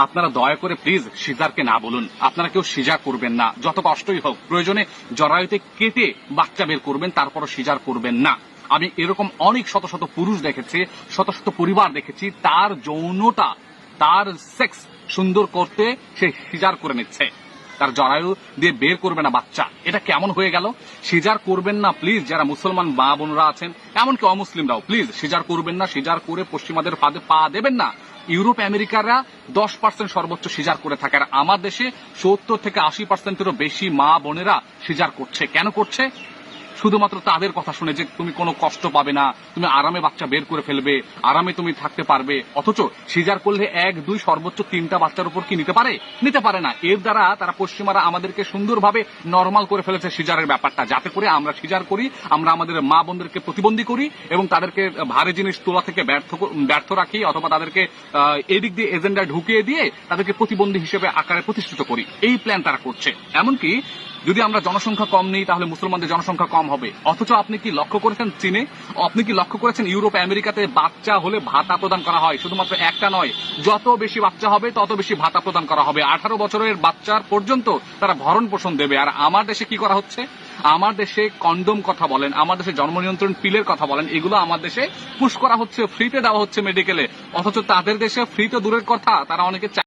আপনারা দয়া করে প্লিজ সিজারকে না বলুন। আপনারা কেউ সিজার করবেন না, যত কষ্টই হোক। প্রয়োজনে জরায়ুতে কেটে বাচ্চা বের করবেন, তারপরও সিজার করবেন না। আমি এরকম অনেক শত শত পুরুষ দেখেছি, শত শত পরিবার দেখেছি, তার যৌনটা, তার সেক্স সুন্দর করতে সে সিজার করে নিচ্ছে, তার জরায়ু দিয়ে বের করবে না বাচ্চা। এটা কেমন হয়ে গেল? সিজার করবেন না প্লিজ, যারা মুসলমান মা বোনরা আছেন, এমনকি অমুসলিমরাও প্লিজ সিজার করবেন না। সিজার করে পশ্চিমাদের ফাঁদে পা দেবেন না। ইউরোপ আমেরিকারা 10% সর্বোচ্চ সিজার করে থাকে, আর আমার দেশে 70 থেকে 80%-এরও বেশি মা বোনেরা সিজার করছে। কেন করছে? শুধুমাত্র তাদের কথা শুনে যে তুমি কোনো কষ্ট পাবে না, তুমি আরামে বাচ্চা বের করে ফেলবে, আরামে তুমি থাকতে পারবে। অথচ সিজার করলে 1, 2 সর্বোচ্চ 3টা বাচ্চার উপর কি নিতে পারে? নিতে পারে না। এর দ্বারা তারা পশ্চিমারা আমাদেরকে সুন্দরভাবে নরমাল করে ফেলেছে সিজারের ব্যাপারটা, যাতে করে আমরা সিজার করি, আমরা আমাদের মা বোনদেরকে প্রতিবন্ধী করি এবং তাদেরকে ভারী জিনিস তোলা থেকে ব্যর্থ রাখি, অথবা তাদেরকে এদিক দিয়ে এজেন্ডা ঢুকিয়ে দিয়ে তাদেরকে প্রতিবন্ধী হিসেবে আকারে প্রতিষ্ঠিত করি। এই প্ল্যান তারা করছে। এমনকি যদি আমরা জনসংখ্যা কম নিই তাহলে মুসলমানদের জনসংখ্যা কম হবে। অথচ আপনি কি লক্ষ্য করেছেন চীনে, আপনি কি লক্ষ্য করেছেন ইউরোপ আমেরিকাতে বাচ্চা হলে ভাতা প্রদান করা হয়? শুধুমাত্র একটা নয়, যত বেশি বাচ্চা হবে তত বেশি ভাতা প্রদান করা হবে। 18 বছরের বাচ্চার পর্যন্ত তারা ভরণ পোষণ দেবে। আর আমার দেশে কি করা হচ্ছে? আমার দেশে কন্ডোম কথা বলেন, আমার দেশে জন্ম নিয়ন্ত্রণ পিলের কথা বলেন, এগুলো আমার দেশে পুশ করা হচ্ছে, ফ্রিতে দেওয়া হচ্ছে মেডিকেলে। অথচ তাদের দেশে ফ্রিতে দূরের কথা, তারা অনেকে